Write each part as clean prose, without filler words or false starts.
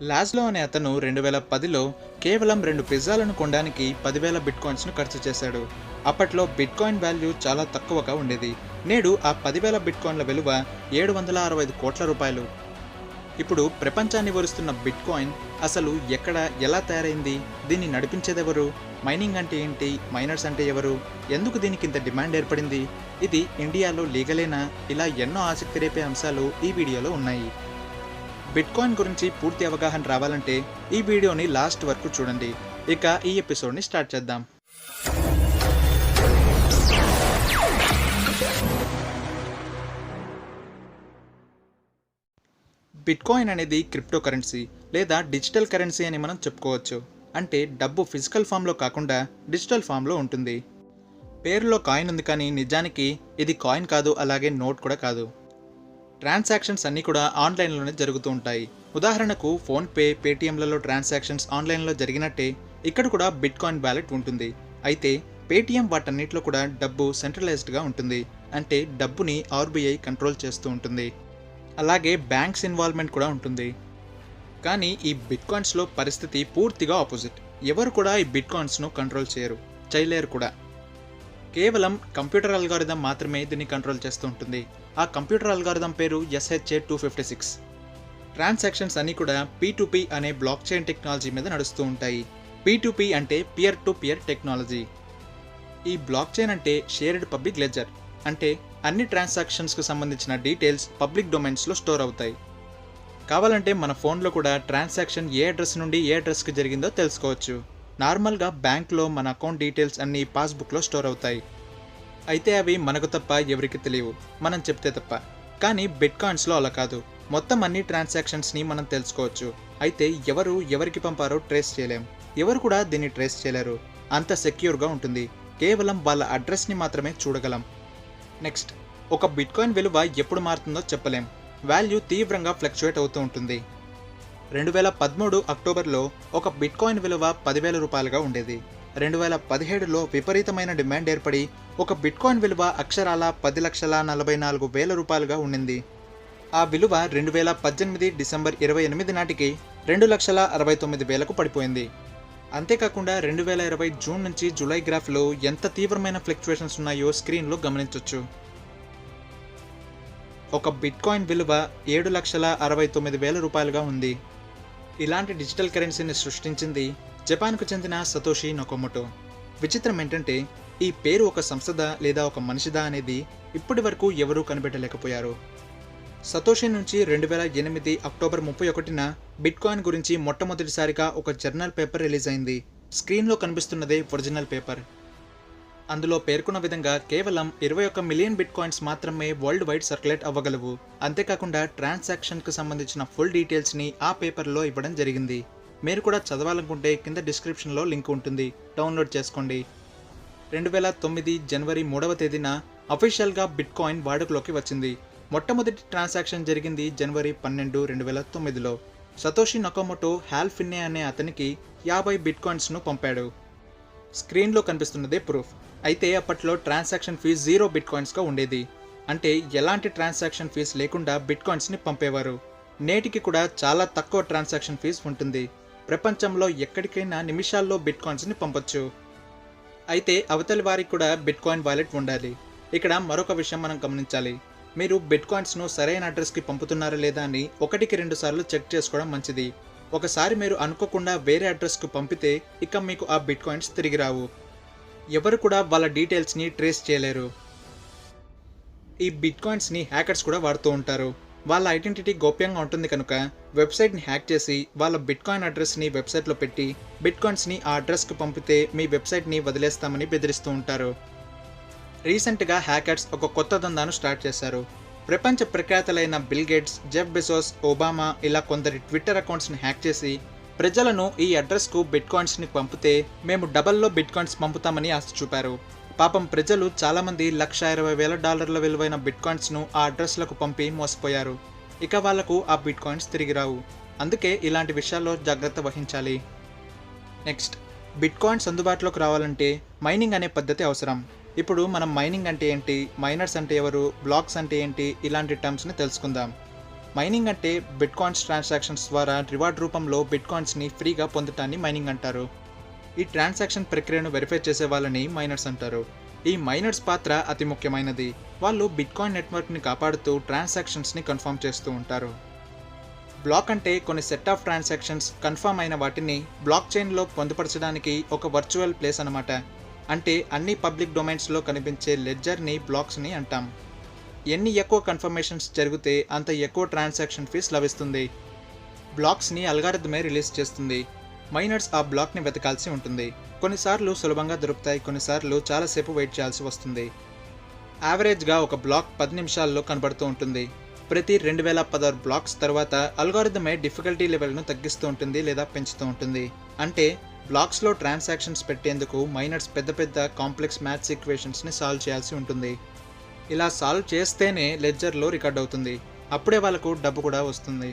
లాజ్లో అనే అతను 2010లో కేవలం 2 పిజ్జాలను కొనడానికి 10,000 బిట్కాయిన్స్ను ఖర్చు చేశాడు. అప్పట్లో బిట్కాయిన్ వాల్యూ చాలా తక్కువగా ఉండేది. నేడు ఆ 10,000 బిట్కాయిన్ల విలువ 765 కోట్ల రూపాయలు. ఇప్పుడు ప్రపంచాన్ని వరుస్తున్న బిట్కాయిన్ అసలు ఎక్కడ, ఎలా తయారైంది, దీన్ని నడిపించేదెవరు, మైనింగ్ అంటే ఏంటి, మైనర్స్ అంటే ఎవరు, ఎందుకు దీనికి ఇంత డిమాండ్ ఏర్పడింది, ఇది ఇండియాలో లీగలేనా, ఇలా ఎన్నో ఆసక్తి రేపే అంశాలు ఈ వీడియోలో ఉన్నాయి. బిట్కాయిన్ గురించి పూర్తి అవగాహన రావాలంటే ఈ వీడియోని లాస్ట్ వరకు చూడండి. ఇక ఈ ఎపిసోడ్ని స్టార్ట్ చేద్దాం. బిట్కాయిన్ అనేది క్రిప్టో కరెన్సీ లేదా డిజిటల్ కరెన్సీ అని మనం చెప్పుకోవచ్చు. అంటే డబ్బు ఫిజికల్ ఫామ్లో కాకుండా డిజిటల్ ఫామ్లో ఉంటుంది. పేరులో కాయిన్ ఉంది, కానీ నిజానికి ఇది కాయిన్ కాదు, అలాగే నోట్ కూడా కాదు. ట్రాన్సాక్షన్స్ అన్నీ కూడా ఆన్లైన్లోనే జరుగుతూ ఉంటాయి. ఉదాహరణకు ఫోన్పే, పేటీఎంలలో ట్రాన్సాక్షన్స్ ఆన్లైన్లో జరిగినట్టే ఇక్కడ కూడా బిట్కాయిన్ వ్యాలెట్ ఉంటుంది. అయితే పేటీఎం వాటన్నిటిలో కూడా డబ్బు సెంట్రలైజ్డ్గా ఉంటుంది. అంటే డబ్బుని ఆర్బీఐ కంట్రోల్ చేస్తూ ఉంటుంది. అలాగే బ్యాంక్స్ ఇన్వాల్వ్మెంట్ కూడా ఉంటుంది. కానీ ఈ బిట్కాయిన్స్లో పరిస్థితి పూర్తిగా ఆపోజిట్. ఎవరు కూడా ఈ బిట్కాయిన్స్ను కంట్రోల్ చేయలేరు కూడా. కేవలం కంప్యూటర్ అల్గారిథం మాత్రమే దీన్ని కంట్రోల్ చేస్తూ ఉంటుంది. ఆ కంప్యూటర్ అల్గారిథం పేరు SHA-256. ట్రాన్సాక్షన్స్ అన్నీ కూడా P2P అనే బ్లాక్ చైన్ టెక్నాలజీ మీద నడుస్తూ ఉంటాయి. P2P అంటే పియర్ టు పియర్ టెక్నాలజీ. ఈ బ్లాక్ చైన్ అంటే షేర్డ్ పబ్లిక్ లెడ్జర్. అంటే అన్ని ట్రాన్సాక్షన్స్కు సంబంధించిన డీటెయిల్స్ పబ్లిక్ డొమైన్స్లో స్టోర్ అవుతాయి. కావాలంటే మన ఫోన్లో కూడా ట్రాన్సాక్షన్ ఏ అడ్రస్ నుండి ఏ అడ్రస్కి జరిగిందో తెలుసుకోవచ్చు. నార్మల్గా బ్యాంక్లో మన అకౌంట్ డీటెయిల్స్ అన్నీ పాస్బుక్లో స్టోర్ అవుతాయి. అయితే అవి మనకు తప్ప ఎవరికి తెలియవు, మనం చెప్తే తప్ప. కానీ బిట్కాయిన్స్లో అలా కాదు. మొత్తం అన్ని ట్రాన్సాక్షన్స్ని మనం తెలుసుకోవచ్చు. అయితే ఎవరు ఎవరికి పంపారో ట్రేస్ చేయలేం. ఎవరు కూడా దీన్ని ట్రేస్ చేయలేరు. అంత సెక్యూర్గా ఉంటుంది. కేవలం వాళ్ళ అడ్రస్ని మాత్రమే చూడగలం. నెక్స్ట్, ఒక బిట్కాయిన్ విలువ ఎప్పుడు మారుతుందో చెప్పలేం. వాల్యూ తీవ్రంగా ఫ్లక్చువేట్ అవుతూ ఉంటుంది. 2013 అక్టోబర్లో ఒక బిట్కాయిన్ విలువ 10,000 రూపాయలుగా ఉండేది. 2017లో విపరీతమైన డిమాండ్ ఏర్పడి ఒక బిట్కాయిన్ విలువ అక్షరాల 10,44,000 రూపాయలుగా ఉండింది. ఆ విలువ 2018 డిసెంబర్ 28 నాటికి 2,69,000కు పడిపోయింది. అంతేకాకుండా 2020 జూన్ నుంచి జూలై గ్రాఫ్లో ఎంత తీవ్రమైన ఫ్లక్చువేషన్స్ ఉన్నాయో స్క్రీన్లో గమనించవచ్చు. ఒక బిట్కాయిన్ విలువ 7,69,000 రూపాయలుగా ఉంది. ఇలాంటి డిజిటల్ కరెన్సీని సృష్టించింది జపాన్కు చెందిన సతోషి నకోమోటో. విచిత్రం ఏంటంటే ఈ పేరు ఒక సంస్థదా లేదా ఒక మనిషిదా అనేది ఇప్పటి వరకు ఎవరూ కనిపెట్టలేకపోయారు. సతోషి నుంచి 2008 అక్టోబర్ 31న బిట్కాయిన్ గురించి మొట్టమొదటిసారిగా ఒక జర్నల్ పేపర్ రిలీజ్ అయింది. స్క్రీన్లో కనిపిస్తున్నదే ఒరిజినల్ పేపర్. అందులో పేర్కొన్న విధంగా కేవలం 21 మిలియన్ బిట్కాయిన్స్ మాత్రమే వరల్డ్ వైడ్ సర్క్యులేట్ అవ్వగలవు. అంతేకాకుండా ట్రాన్సాక్షన్కు సంబంధించిన ఫుల్ డీటెయిల్స్ని ఆ పేపర్లో ఇవ్వడం జరిగింది. మీరు కూడా చదవాలనుకుంటే కింద డిస్క్రిప్షన్లో లింక్ ఉంటుంది, డౌన్లోడ్ చేసుకోండి. 2009 జనవరి 3వ తేదీన అఫీషియల్గా బిట్కాయిన్ వాడుకలోకి వచ్చింది. మొట్టమొదటి ట్రాన్సాక్షన్ జరిగింది జనవరి 12, 2009లో. సతోషి నకోమోటో హాల్ ఫిన్నే అనే అతనికి 50 బిట్కాయిన్స్ను పంపాడు. స్క్రీన్లో కనిపిస్తున్నదే ప్రూఫ్. అయితే అప్పట్లో ట్రాన్సాక్షన్ ఫీజు 0 బిట్కాయిన్స్గా ఉండేది. అంటే ఎలాంటి ట్రాన్సాక్షన్ ఫీజు లేకుండా బిట్కాయిన్స్ని పంపేవారు. నేటికి కూడా చాలా తక్కువ ట్రాన్సాక్షన్ ఫీజు ఉంటుంది. ప్రపంచంలో ఎక్కడికైనా నిమిషాల్లో బిట్కాయిన్స్ని పంపొచ్చు. అయితే అవతలి వారికి కూడా బిట్కాయిన్ వాలెట్ ఉండాలి. ఇక్కడ మరొక విషయం మనం గమనించాలి. మీరు బిట్కాయిన్స్ను సరైన అడ్రస్కి పంపుతున్నారా లేదా అని 1-2 సార్లు చెక్ చేసుకోవడం మంచిది. ఒకసారి మీరు అనుకోకుండా వేరే అడ్రస్కు పంపితే ఇక మీకు ఆ బిట్కాయిన్స్ తిరిగి రావు. ఎవరు కూడా వాళ్ళ డీటెయిల్స్ని ట్రేస్ చేయలేరు. ఈ బిట్కాయిన్స్ని హ్యాకర్స్ కూడా వాడుతూ ఉంటారు. వాళ్ళ ఐడెంటిటీ గోప్యంగా ఉంటుంది కనుక వెబ్సైట్ని హ్యాక్ చేసి వాళ్ళ బిట్కాయిన్ అడ్రస్ని వెబ్సైట్లో పెట్టి బిట్కాయిన్స్ని ఆ అడ్రస్కి పంపితే మీ వెబ్సైట్ని వదిలేస్తామని బెదిరిస్తూ ఉంటారు. రీసెంట్గా హ్యాకర్స్ ఒక కొత్త దందాను స్టార్ట్ చేశారు. ప్రపంచ ప్రఖ్యాతలైన Bill Gates, Jeff Bezos, Obama ఇలా కొందరి ట్విట్టర్ అకౌంట్స్ని హ్యాక్ చేసి ప్రజలను ఈ అడ్రస్కు బిట్కాయిన్స్ని పంపితే మేము డబల్లో బిట్కాయిన్స్ పంపుతామని ఆశ చూపారు. పాపం ప్రజలు చాలామంది $120,000 విలువైన బిట్కాయిన్స్ను ఆ అడ్రస్లకు పంపి మోసపోయారు. ఇక వాళ్లకు ఆ బిట్కాయిన్స్ తిరిగి రావు. అందుకే ఇలాంటి విషయాల్లో జాగ్రత్త వహించాలి. నెక్స్ట్, బిట్కాయిన్స్ అందుబాటులోకి రావాలంటే మైనింగ్ అనే పద్ధతి అవసరం. ఇప్పుడు మనం మైనింగ్ అంటే ఏంటి, మైనర్స్ అంటే ఎవరు, బ్లాక్స్ అంటే ఏంటి, ఇలాంటి టర్మ్స్ని తెలుసుకుందాం. మైనింగ్ అంటే బిట్కాయిన్స్ ట్రాన్సాక్షన్స్ ద్వారా రివార్డ్ రూపంలో బిట్కాయిన్స్ని ఫ్రీగా పొందటాన్ని మైనింగ్ అంటారు. ఈ ట్రాన్సాక్షన్ ప్రక్రియను వెరిఫై చేసే వాళ్ళని మైనర్స్ అంటారు. ఈ మైనర్స్ పాత్ర అతి ముఖ్యమైనది. వాళ్ళు బిట్కాయిన్ నెట్వర్క్ని కాపాడుతూ ట్రాన్సాక్షన్స్ని కన్ఫర్మ్ చేస్తూ ఉంటారు. బ్లాక్ అంటే కొన్ని సెట్ ఆఫ్ ట్రాన్సాక్షన్స్ కన్ఫర్మ్ అయిన వాటిని బ్లాక్ చైన్లో పొందుపరచడానికి ఒక వర్చువల్ ప్లేస్ అన్నమాట. అంటే అన్ని పబ్లిక్ డొమైన్స్లో కనిపించే లెడ్జర్ని బ్లాక్స్ని అంటాం. ఎన్ని ఎక్కువ కన్ఫర్మేషన్స్ జరిగితే అంత ఎక్కువ ట్రాన్సాక్షన్ ఫీస్ లభిస్తుంది. బ్లాక్స్ని అల్గారిథమే రిలీజ్ చేస్తుంది. మైనర్స్ ఆ బ్లాక్ని వెతకాల్సి ఉంటుంది. కొన్నిసార్లు సులభంగా దొరుకుతాయి, కొన్నిసార్లు చాలాసేపు వెయిట్ చేయాల్సి వస్తుంది. యావరేజ్గా ఒక బ్లాక్ 10 నిమిషాల్లో కనబడుతూ ఉంటుంది. ప్రతి 2016 బ్లాక్స్ తర్వాత అల్గారిథమే డిఫికల్టీ లెవెల్ను తగ్గిస్తూ ఉంటుంది లేదా పెంచుతూ ఉంటుంది. అంటే బ్లాక్స్లో ట్రాన్సాక్షన్స్ పెట్టేందుకు మైనర్స్ పెద్ద పెద్ద కాంప్లెక్స్ మ్యాథ్స్ ఈక్వేషన్స్ని సాల్వ్ చేయాల్సి ఉంటుంది. ఇలా సాల్వ్ చేస్తేనే లెడ్జర్లో రికార్డ్ అవుతుంది. అప్పుడే వాళ్ళకు డబ్బు కూడా వస్తుంది.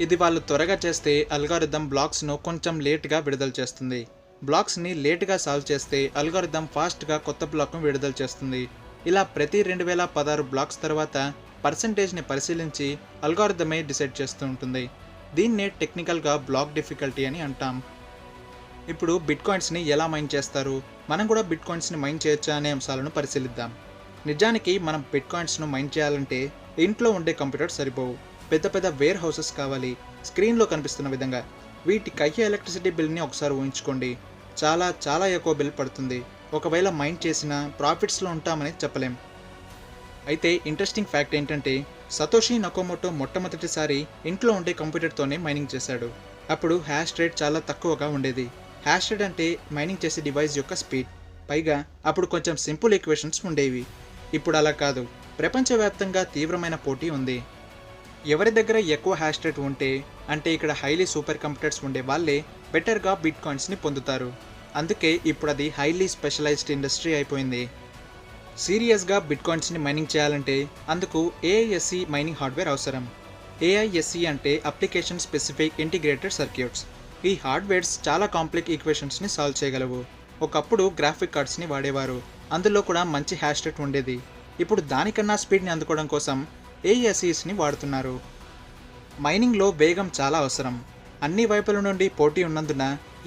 ఇది వాళ్ళు త్వరగా చేస్తే అల్గారిథం బ్లాక్స్ను కొంచెం లేట్గా విడుదల చేస్తుంది. బ్లాక్స్ని లేట్గా సాల్వ్ చేస్తే అల్గారిథం ఫాస్ట్గా కొత్త బ్లాక్ను విడుదల చేస్తుంది. ఇలా ప్రతి 2016 బ్లాక్స్ తర్వాత పర్సంటేజ్ని పరిశీలించి అల్గారిథమే డిసైడ్ చేస్తూ ఉంటుంది. దీన్నే టెక్నికల్గా బ్లాక్ డిఫికల్టీ అని అంటాం. ఇప్పుడు బిట్కాయిన్స్ని ఎలా మైన్ చేస్తారు, మనం కూడా బిట్కాయిన్స్ని మైన్ చేయొచ్చా అనే అంశాలను పరిశీలిద్దాం. నిజానికి మనం బిట్కాయిన్స్ను మైన్ చేయాలంటే ఇంట్లో ఉండే కంప్యూటర్ సరిపోవు. పెద్ద పెద్ద వేర్ హౌసెస్ కావాలి. స్క్రీన్లో కనిపిస్తున్న విధంగా వీటికి అయ్యే ఎలక్ట్రిసిటీ బిల్ని ఒకసారి ఊహించుకోండి. చాలా చాలా ఎక్కువ బిల్ పడుతుంది. ఒకవేళ మైన్ చేసినా ప్రాఫిట్స్లో ఉంటామని చెప్పలేం. అయితే ఇంట్రెస్టింగ్ ఫ్యాక్ట్ ఏంటంటే సతోషి నకోమోటో మొట్టమొదటిసారి ఇంట్లో ఉండే కంప్యూటర్తోనే మైనింగ్ చేశాడు. అప్పుడు హ్యాష్ రేట్ చాలా తక్కువగా ఉండేది. హ్యాష్ రేట్ అంటే మైనింగ్ చేసే డివైస్ యొక్క స్పీడ్. పైగా అప్పుడు కొంచెం సింపుల్ ఈక్వేషన్స్ ఉండేవి. ఇప్పుడు అలా కాదు. ప్రపంచవ్యాప్తంగా తీవ్రమైన పోటీ ఉంది. ఎవరి దగ్గర ఎక్కువ హ్యాష్ రేట్ ఉంటే, అంటే ఇక్కడ హైలీ సూపర్ కంప్యూటర్స్ ఉండే వాళ్ళే బెటర్గా బిట్కాయిన్స్ని పొందుతారు. అందుకే ఇప్పుడు అది హైలీ స్పెషలైజ్డ్ ఇండస్ట్రీ అయిపోయింది. సీరియస్గా బిట్కాయిన్స్ని మైనింగ్ చేయాలంటే అందుకు ఏఐఎస్సి మైనింగ్ హార్డ్వేర్ అవసరం. ఏఐఎస్సి అంటే అప్లికేషన్ స్పెసిఫిక్ ఇంటిగ్రేటెడ్ సర్క్యూట్స్. ఈ హార్డ్వేర్స్ చాలా కాంప్లెక్స్ ఈక్వేషన్స్ని సాల్వ్ చేయగలవు. ఒకప్పుడు గ్రాఫిక్ కార్డ్స్ని వాడేవారు. అందులో కూడా మంచి హ్యాష్ రేట్ ఉండేది. ఇప్పుడు దానికన్నా స్పీడ్ని అందుకోవడం కోసం ఏఐఎస్సిస్ని వాడుతున్నారు. మైనింగ్లో వేగం చాలా అవసరం. అన్ని వైపుల నుండి పోటీ ఉన్నందున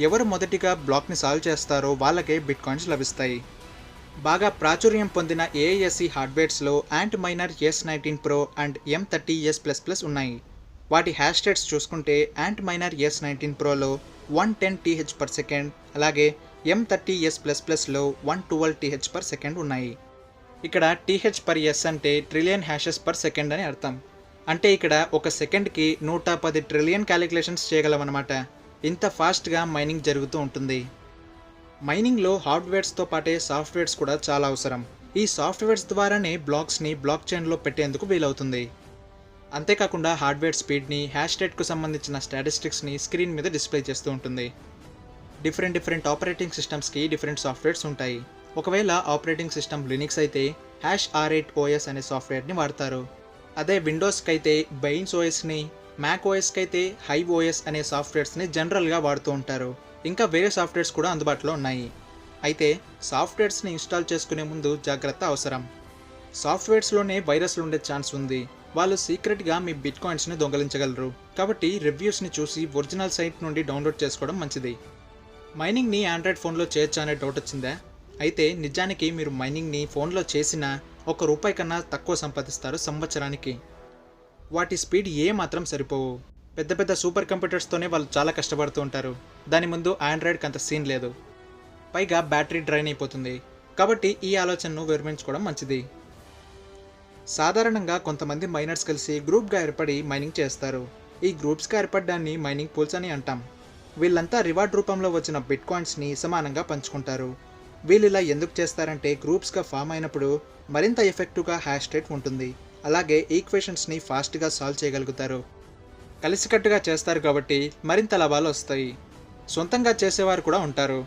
ఎవరు మొదటిగా బ్లాక్ని సాల్వ్ చేస్తారో వాళ్ళకే బిట్కాయిన్స్ లభిస్తాయి. బాగా ప్రాచుర్యం పొందిన ఏఐఎస్సి హార్డ్వేర్స్లో యాంట్మైనర్ S19 Pro అండ్ M30S++ ఉన్నాయి. వాటి హ్యాష్ రేట్స్ చూసుకుంటే యాంట్మైనర్ S19 Proలో 110 TH/s, అలాగే M30S++లో 112 TH/s ఉన్నాయి. ఇక్కడ TH/s అంటే ట్రిలియన్ హ్యాషెస్ పర్ సెకండ్ అని అర్థం. అంటే ఇక్కడ ఒక సెకండ్కి 110 ట్రిలియన్ క్యాలిక్యులేషన్స్ చేయగలమన్నమాట. ఇంత ఫాస్ట్గా మైనింగ్ జరుగుతూ ఉంటుంది. మైనింగ్లో హార్డ్వేర్స్తో పాటే సాఫ్ట్వేర్స్ కూడా చాలా అవసరం. ఈ సాఫ్ట్వేర్స్ ద్వారానే బ్లాక్స్ని బ్లాక్ చైన్లో పెట్టేందుకు వీలవుతుంది. అంతేకాకుండా హార్డ్వేర్ స్పీడ్ని, హ్యాష్ రేట్కు సంబంధించిన స్టాటిస్టిక్స్ని స్క్రీన్ మీద డిస్ప్లే చేస్తూ ఉంటుంది. డిఫరెంట్ ఆపరేటింగ్ సిస్టమ్స్కి డిఫరెంట్ సాఫ్ట్వేర్స్ ఉంటాయి. ఒకవేళ ఆపరేటింగ్ సిస్టమ్ లినిక్స్ అయితే #R8 OS అనే సాఫ్ట్వేర్ని వాడతారు. అదే విండోస్కి అయితే బెయిన్స్ ఓఎస్ని, మ్యాక్ ఓఎస్కి అయితే హైవ్ ఓఎస్ అనే సాఫ్ట్వేర్స్ని జనరల్గా వాడుతూ ఉంటారు. ఇంకా వేరే సాఫ్ట్వేర్స్ కూడా అందుబాటులో ఉన్నాయి. అయితే సాఫ్ట్వేర్స్ని ఇన్స్టాల్ చేసుకునే ముందు జాగ్రత్త అవసరం. సాఫ్ట్వేర్స్లోనే వైరస్లు ఉండే ఛాన్స్ ఉంది. వాళ్ళు సీక్రెట్గా మీ బిట్కాయిన్స్ని దొంగలించగలరు. కాబట్టి రివ్యూస్ని చూసి ఒరిజినల్ సైట్ నుండి డౌన్లోడ్ చేసుకోవడం మంచిది. మైనింగ్ని ఆండ్రాయిడ్ ఫోన్లో చేయొచ్చా అనే డౌట్ వచ్చిందా? అయితే నిజానికి మీరు మైనింగ్ని ఫోన్లో చేసినా ₹1 కన్నా తక్కువ సంపాదిస్తారు సంవత్సరానికి. వాటి స్పీడ్ ఏమాత్రం సరిపోవు. పెద్ద పెద్ద సూపర్ కంప్యూటర్స్తోనే వాళ్ళు చాలా కష్టపడుతూ ఉంటారు. దాని ముందు ఆండ్రాయిడ్కి అంత సీన్ లేదు. పైగా బ్యాటరీ డ్రైన్ అయిపోతుంది. కాబట్టి ఈ ఆలోచనను విరమించుకోవడం మంచిది. సాధారణంగా కొంతమంది మైనర్స్ కలిసి గ్రూప్గా ఏర్పడి మైనింగ్ చేస్తారు. ఈ గ్రూప్స్గా ఏర్పడడాన్ని మైనింగ్ పూల్స్ అని అంటాం. వీళ్ళంతా రివార్డ్ రూపంలో వచ్చిన బిట్కాయిన్స్ని సమానంగా పంచుకుంటారు. వీళ్ళు ఇలా ఎందుకు చేస్తారంటే గ్రూప్స్గా ఫామ్ అయినప్పుడు మరింత ఎఫెక్టివ్గా హ్యాష్ రేట్ ఉంటుంది. అలాగే ఈక్వేషన్స్ని ఫాస్ట్గా సాల్వ్ చేయగలుగుతారు. కలిసికట్టుగా చేస్తారు కాబట్టి మరింత లాభాలు వస్తాయి. సొంతంగా చేసేవారు కూడా ఉంటారు.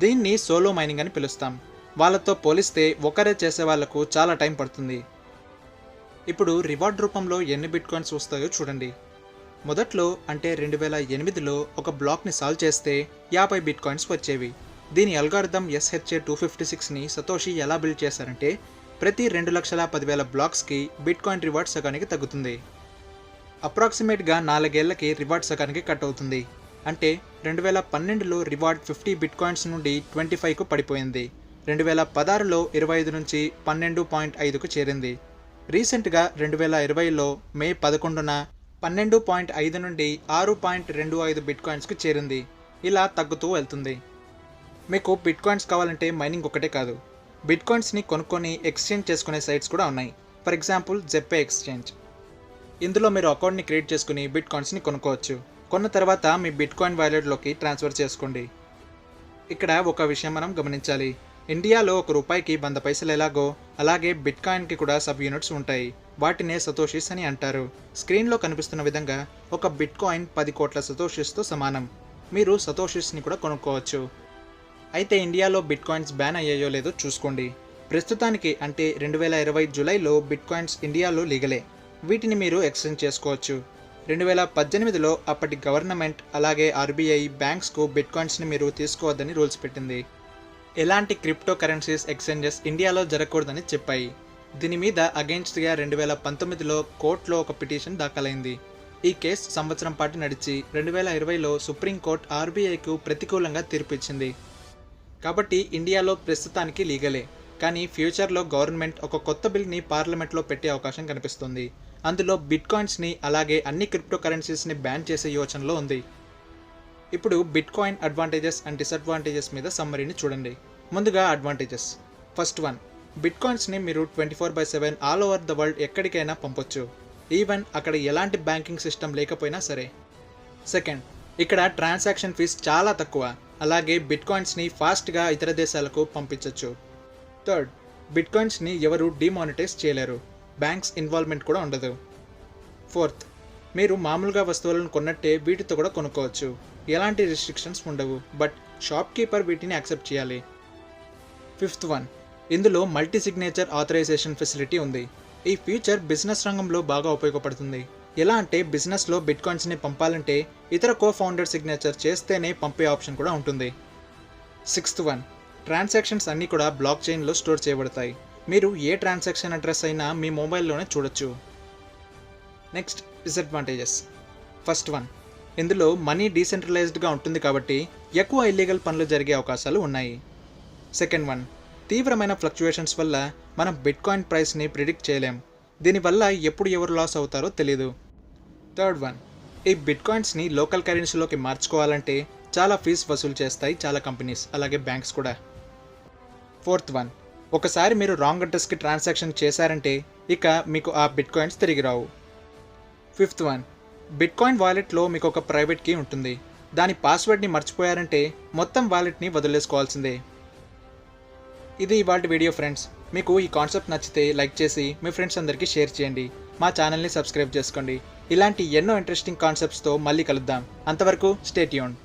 దీన్ని సోలో మైనింగ్ అని పిలుస్తాం. వాళ్ళతో పోలిస్తే ఒకరే చేసే వాళ్లకు చాలా టైం పడుతుంది. ఇప్పుడు రివార్డ్ రూపంలో ఎన్ని బిట్కాయిన్స్ వస్తాయో చూడండి. మొదట్లో అంటే 2008లో ఒక బ్లాక్ని సాల్వ్ చేస్తే 50 బిట్కాయిన్స్ వచ్చేవి. దీని అల్గారిథం SHA-256ని సతోషి ఎలా బిల్డ్ చేశారంటే ప్రతి 2,10,000 బ్లాక్స్కి బిట్కాయిన్ రివార్డ్ సగానికి తగ్గుతుంది. అప్రాక్సిమేట్గా 4 ఏళ్లకి రివార్డ్ సగానికి కట్ అవుతుంది. అంటే 2012లో రివార్డ్ 50 బిట్కాయిన్స్ నుండి 25కు పడిపోయింది. 2016లో 25 నుంచి 12.5కు చేరింది. రీసెంట్గా 2020లో మే 11న 12.5 నుండి 6.25 బిట్కాయిన్స్కు చేరింది. ఇలా తగ్గుతూ వెళ్తుంది. మీకు బిట్కాయిన్స్ కావాలంటే మైనింగ్ ఒకటే కాదు, బిట్కాయిన్స్ని కొనుక్కొని ఎక్స్చేంజ్ చేసుకునే సైట్స్ కూడా ఉన్నాయి. For example ZebPay exchange. ఇందులో మీరు అకౌంట్ని క్రియేట్ చేసుకుని బిట్కాయిన్స్ని కొనుక్కోవచ్చు. కొన్న తర్వాత మీ బిట్కాయిన్ వాలెట్లోకి ట్రాన్స్ఫర్ చేసుకోండి. ఇక్కడ ఒక విషయం మనం గమనించాలి. ఇండియాలో ₹1కి 100 పైసలు ఎలాగో అలాగే బిట్కాయిన్కి కూడా సబ్ యూనిట్స్ ఉంటాయి. వాటినే సతోషిస్ అని అంటారు. స్క్రీన్లో కనిపిస్తున్న విధంగా ఒక బిట్కాయిన్ 10 కోట్ల సతోషిస్తో సమానం. మీరు సతోషిస్ని కూడా కొనుక్కోవచ్చు. అయితే ఇండియాలో బిట్కాయిన్స్ బ్యాన్ అయ్యాయో లేదో చూసుకోండి. ప్రస్తుతానికి అంటే 2020 జూలైలో బిట్కాయిన్స్ ఇండియాలో లీగలే. వీటిని మీరు ఎక్స్చేంజ్ చేసుకోవచ్చు. 2018లో అప్పటి గవర్నమెంట్ అలాగే ఆర్బీఐ బ్యాంక్స్కు బిట్కాయిన్స్ని మీరు తీసుకోవద్దని రూల్స్ పెట్టింది. ఎలాంటి క్రిప్టో కరెన్సీస్ ఎక్స్చేంజెస్ ఇండియాలో జరగకూడదని చెప్పాయి. దీని మీద అగెయిన్స్ట్గా 2019లో కోర్టులో ఒక పిటిషన్ దాఖలైంది. ఈ కేసు సంవత్సరం పాటు నడిచి 2020లో సుప్రీంకోర్టు ఆర్బీఐకు ప్రతికూలంగా తీర్పు ఇచ్చింది. కాబట్టి ఇండియాలో ప్రస్తుతానికి లీగలే. కానీ ఫ్యూచర్లో గవర్నమెంట్ ఒక కొత్త బిల్ని పార్లమెంట్లో పెట్టే అవకాశం కనిపిస్తుంది. అందులో బిట్కాయిన్స్ని అలాగే అన్ని క్రిప్టో కరెన్సీస్ని బ్యాన్ చేసే యోచనలో ఉంది. ఇప్పుడు బిట్కాయిన్ అడ్వాంటేజెస్ అండ్ డిసడ్వాంటేజెస్ మీద సమ్మరీని చూడండి. ముందుగా అడ్వాంటేజెస్. ఫస్ట్ వన్, బిట్కాయిన్స్ని మీరు 24/7 ఆల్ ఓవర్ ద వరల్డ్ ఎక్కడికైనా పంపొచ్చు. ఈవెన్ అక్కడ ఎలాంటి బ్యాంకింగ్ సిస్టమ్ లేకపోయినా సరే. సెకండ్, ఇక్కడ ట్రాన్సాక్షన్ ఫీజ్ చాలా తక్కువ. అలాగే బిట్కాయిన్స్ని ఫాస్ట్గా ఇతర దేశాలకు పంపించవచ్చు. థర్డ్, బిట్కాయిన్స్ని ఎవరు డిమానిటైజ్ చేయలేరు. బ్యాంక్స్ ఇన్వాల్వ్మెంట్ కూడా ఉండదు. ఫోర్త్, మీరు మామూలుగా వస్తువులను కొన్నట్టే వీటితో కూడా కొనుక్కోవచ్చు. ఎలాంటి రిస్ట్రిక్షన్స్ ఉండవు, బట్ షాప్ కీపర్ వీటిని యాక్సెప్ట్ చేయాలి. ఫిఫ్త్ వన్, ఇందులో మల్టీ సిగ్నేచర్ ఆథరైజేషన్ ఫెసిలిటీ ఉంది. ఈ ఫీచర్ బిజినెస్ రంగంలో బాగా ఉపయోగపడుతుంది. ఎలా అంటే బిజినెస్లో బిట్కాయిన్స్ని పంపాలంటే ఇతర కో ఫౌండర్ సిగ్నేచర్ చేస్తేనే పంపే ఆప్షన్ కూడా ఉంటుంది. సిక్స్త్ వన్, ట్రాన్సాక్షన్స్ అన్నీ కూడా బ్లాక్ చైన్లో స్టోర్ చేయబడతాయి. మీరు ఏ ట్రాన్సాక్షన్ అడ్రస్ అయినా మీ మొబైల్లోనే చూడొచ్చు. Next, disadvantages. ఫస్ట్ వన్, ఇందులో మనీ డీసెంట్రలైజ్డ్గా ఉంటుంది కాబట్టి ఎక్కువ ఇల్లీగల్ పనులు జరిగే అవకాశాలు ఉన్నాయి. సెకండ్ వన్, తీవ్రమైన ఫ్లక్చుయేషన్స్ వల్ల మనం బిట్కాయిన్ ప్రైస్ని ప్రిడిక్ట్ చేయలేం. దీనివల్ల ఎప్పుడు ఎవరు లాస్ అవుతారో తెలీదు. థర్డ్ వన్, ఈ బిట్కాయిన్స్ని లోకల్ కరెన్సీలోకి మార్చుకోవాలంటే చాలా ఫీజు వసూలు చేస్తాయి చాలా కంపెనీస్ అలాగే బ్యాంక్స్ కూడా. ఫోర్త్ వన్, ఒకసారి మీరు రాంగ్ అడ్రస్కి ట్రాన్సాక్షన్ చేశారంటే ఇక మీకు ఆ బిట్కాయిన్స్ తిరిగి రావు. ఫిఫ్త్ వన్, బిట్కాయిన్ వాలెట్లో మీకు ఒక ప్రైవేట్ కీ ఉంటుంది. దాని పాస్వర్డ్ని మర్చిపోయారంటే మొత్తం వాలెట్ని వదిలేసుకోవాల్సిందే. ఇది ఇవాల్టి వీడియో ఫ్రెండ్స్. మీకు ఈ కాన్సెప్ట్ నచ్చితే లైక్ చేసి మీ ఫ్రెండ్స్ అందరికీ షేర్ చేయండి. మా ఛానల్ని సబ్స్క్రైబ్ చేసుకోండి. ఇలాంటి ఎన్నో ఇంట్రెస్టింగ్ కాన్సెప్ట్స్తో మళ్ళీ కలుద్దాం. అంతవరకు స్టే ట్యూన్డ్.